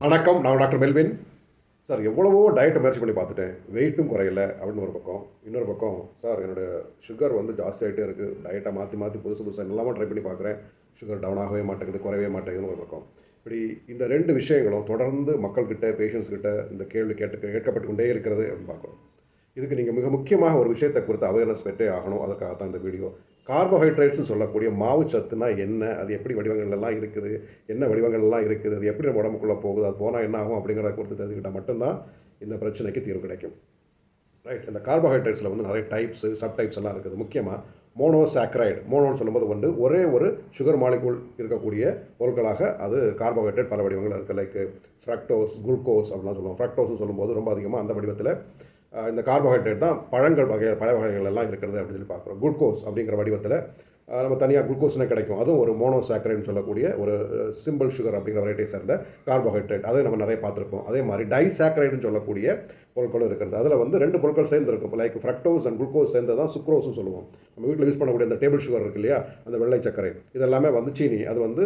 வணக்கம். நான் doctor Melvin. Sir எவ்வளவோ டயட் முயற்சி பண்ணி பார்த்துட்டேன். வெயிட்டும் குறையல அப்படின்னு ஒரு பக்கம். இன்னொரு பக்கம், சார் என்னோட சுகர் வந்து ஜாஸ்தியாகிட்டே இருக்குது. டயட்டை மாற்றி மாற்றி புதுசு புதுசாக எல்லாமே ட்ரை பண்ணி பார்க்குறேன். சுகர் டவுன் ஆகவே மாட்டேங்குது, குறையவே மாட்டேங்குதுன்னு ஒரு பக்கம். இப்படி இந்த 2 விஷயங்களும் தொடர்ந்து மக்கள்கிட்ட, பேஷண்ட்ஸ் கிட்ட இந்த கேள்வி கேட்கப்பட்டு கொண்டே இருக்கிறது அப்படின்னு பார்க்குறோம். இதுக்கு நீங்கள் மிக முக்கியமாக ஒரு விஷயத்தை குறித்து அவேர்னஸ் பெற்றே ஆகணும். அதற்காக தான் இந்த வீடியோ. கார்போஹைட்ரேட்ஸ்னு சொல்லக்கூடிய மாவு சத்துனா என்ன? அது எப்படி வடிவங்கள்லாம் இருக்குது? என்ன வடிவங்கள்லாம் இருக்குது? அது எப்படி நம்ம உடம்புக்குள்ளே போகுது? அது போனால் என்ன ஆகும்? அப்படிங்கிறத குறித்து தெரிஞ்சுக்கிட்டால் மட்டும்தான் இந்த பிரச்சனைக்கு தீர்வு கிடைக்கும். ரைட். இந்த கார்போஹைட்ரேட்ஸில் வந்து நிறைய டைப்ஸு, சப் டைப்ஸ் எல்லாம் இருக்குது. முக்கியமாக மோனோசாக்கரைடு. மோனோன்னு சொல்லும்போது வந்து ஒரே ஒரு சுகர் மாலிகூல் இருக்கக்கூடிய பொருட்களாக அது கார்போஹைட்ரேட் பல வடிவங்கள் இருக்குது. லைக் ஃப்ரக்டோஸ், குளுக்கோஸ் அப்படிலாம் சொல்லுவோம். ஃப்ரக்டோஸ்னு சொல்லும்போது ரொம்ப அதிகமாக அந்த வடிவத்தில் இந்த கார்போஹைட்ரேட் தான் பழ வகைகள் எல்லாம் இருக்கிறது அப்படின்னு சொல்லி பார்க்குறோம். குளுக்கோஸ் அப்படிங்கிற வடிவத்தில் நம்ம தனியாக குளுக்கோஸ்னே கிடைக்கும். அதுவும் ஒரு மோனோசாக்கரைடுன்னு சொல்லக்கூடிய ஒரு சிம்பிள் சுகர் அப்படிங்கிற வெரைட்டியை சேர்ந்த கார்போஹைட்ரேட். அதை நம்ம நிறைய பார்த்துருப்போம். அதே மாதிரி டைசாக்கரைடுன்னு சொல்லக்கூடிய பொருட்களும் இருக்கிறது. அதில் வந்து 2 பொருட்கள் சேர்ந்துருக்கும். லைக் ஃப்ரக்டோஸ் அண்ட் குளுக்கோஸ் சேர்ந்து தான் சுக்ரோஸ்னு சொல்லுவோம். நம்ம வீட்டில் யூஸ் பண்ணக்கூடிய அந்த டேபிள் சுகர் இருக்கு இல்லையா, அந்த வெள்ளை சர்க்கரை, இதெல்லாமே வந்து சீனி. அது வந்து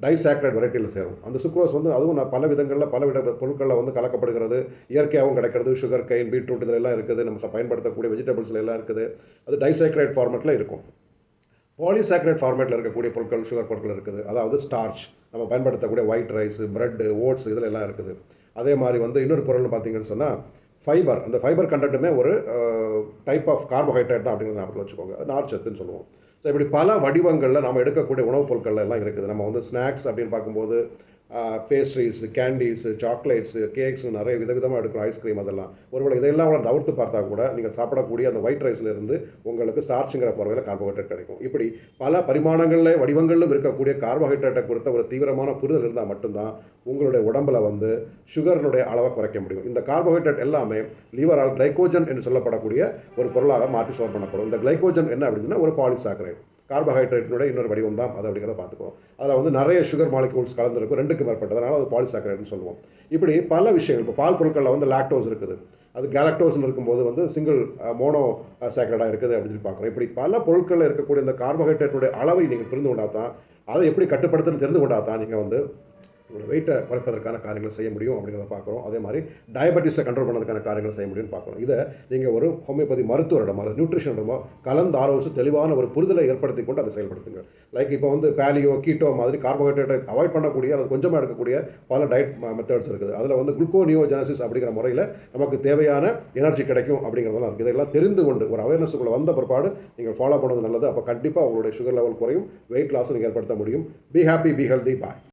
டைசாக்கரைட் வெரைட்டியில் சேரும். அந்த சுக்ரோஸ் வந்து அதுவும் பல விதங்களில் பல பொருட்களில் வந்து கலக்கப்படுகிறது. இயற்கையாகவும் கிடைக்கிறது. சுகர் கைன், பீட்ரூட் இதெல்லாம் இருக்குது. நம்ம பயன்படுத்தக்கூடிய வெஜிடபிள்ஸில் எல்லாம் இருக்குது. அது டைசாக்கரைட் ஃபார்மேட்டில் இருக்கும். பாலிசாக்கரைட் ஃபார்மேட்டில் இருக்கக்கூடிய பொருட்கள், சுகர் பொருட்கள் இருக்குது. அதாவது ஸ்டார்ச், நம்ம பயன்படுத்தக்கூடிய ஒயிட் ரைஸ், பிரெட்டு, ஓட்ஸ் இதில் எல்லாம் இருக்குது. அதே மாதிரி வந்து இன்னொரு பொருள்னு பார்த்தீங்கன்னு சொன்னால் ஃபைபர். அந்த ஃபைபர் கண்டென்ட்டுமே ஒரு டைப் ஆஃப் கார்போஹைட்ரேட் தான் அப்படிங்கிறத ஞாபகத்தில் வச்சுக்கோங்க. நார்ச்சத்துன்னு சொல்லுவோம். ஸோ இப்படி பல வடிவங்களில் நம்ம எடுக்கக்கூடிய உணவுப் பொருட்கள் எல்லாம் இருக்குது. நம்ம வந்து ஸ்நாக்ஸ் அப்படின்னு பார்க்கும்போது பேஸ்ட்ரீஸ், கேண்டீஸு, சாக்லேட்ஸு, கேக்ஸு நிறைய விதவிதமாக எடுக்கிறோம். ஐஸ்கிரீம் அதெல்லாம். ஒருவேளை இதையெல்லாம் கூட தவிர்த்து பார்த்தா கூட நீங்கள் சாப்பிடக்கூடிய அந்த ஒயிட் ரைஸ்லேருந்து உங்களுக்கு ஸ்டார்ச்சுங்கிற பொருளையில் கார்போஹைட்ரேட் கிடைக்கும். இப்படி பல பரிமாணங்களில் வடிவங்களிலும் இருக்கக்கூடிய கார்போஹைட்ரேட்டை குறித்த ஒரு தீவிரமான புரிதல் இருந்தால் மட்டும்தான் உங்களுடைய உடம்பில் வந்து சுகரினுடைய அளவை குறைக்க முடியும். இந்த கார்போஹைட்ரேட் எல்லாமே லிவரால் கிளைகோஜன் என்று சொல்லப்படக்கூடிய ஒரு பொருளாக மாற்றி ஸ்டோர் பண்ணப்படும். இந்த கிளைகோஜன் என்ன அப்படின்னா ஒரு பாலிசாக்கரைட். கார்போஹைட்ரேட்டினுடைய இன்னொரு வடிவம் தான் அது அப்படிங்கிறத பார்த்துக்குவோம். அதில் வந்து நிறைய சுகர் மாலிகூல்ஸ் கலந்துருக்கும். 2க்கு மேற்பட்டது. அதனால் அது பாலிசாக்கரைட்னு சொல்லுவோம். இப்படி பல விஷயங்கள். இப்போ பால் பொருட்களில் வந்து லாக்டோஸ் இருக்குது. அது கேலக்டோஸ்னு இருக்கும்போது வந்து சிங்கிள் மோனோ சாக்கரைடாக இருக்குது அப்படின்னு சொல்லி பார்க்குறோம். இப்படி பல பொருட்களில் இருக்கக்கூடிய இந்த கார்போஹைட்ரேட்டினுடைய அளவை நீங்கள் புரிந்து கொண்டால் தான், அதை எப்படி கட்டுப்படுத்துன்னு தெரிந்து கொண்டால் தான் நீங்கள் வந்து உங்களோட வெயிட்டை குறைப்பதற்கான காரியங்களை செய்ய முடியும் அப்படிங்கிறத பார்க்குறோம். அதே மாதிரி டயபெட்டிஸை கண்ட்ரோல் பண்ணதுக்கான காரியங்களை செய்ய முடியும்னு பார்க்குறோம். இதை நீங்கள் ஒரு ஹோமியோபதி மருத்துவரிடமோ அல்லது நியூட்ரிஷனிடமோ கலந்து ஆலோசித்து தெளிவான ஒரு புரிதலை ஏற்படுத்தி கொண்டு அதை செயல்படுத்துங்க. லைக் இப்போ வந்து பேலியோ, கீட்டோ மாதிரி கார்போஹைட்ரேட்டை அவாய்ட் பண்ணக்கூடிய அல்லது கொஞ்சமாக எடுக்கக்கூடிய பல டயட் மெத்தட்ஸ் இருக்குது. அதில் வந்து குளுக்கோனியோஜெனசிஸ் அப்படிங்கிற முறையில் நமக்கு தேவையான எனர்ஜி கிடைக்கும் அப்படிங்கிறதெல்லாம் இருக்குது. இதெல்லாம் தெரிந்து கொண்டு ஒரு அவேர்னஸுக்குள்ளே வந்த பிற்பாடு நீங்கள் ஃபாலோ பண்ணுறது நல்லது. அப்போ கண்டிப்பாக உங்களுடைய சுகர் லெவல் குறையும், வெயிட் லாஸும் நீங்கள் ஏற்படுத்த முடியும். Be happy, B healthy, bye.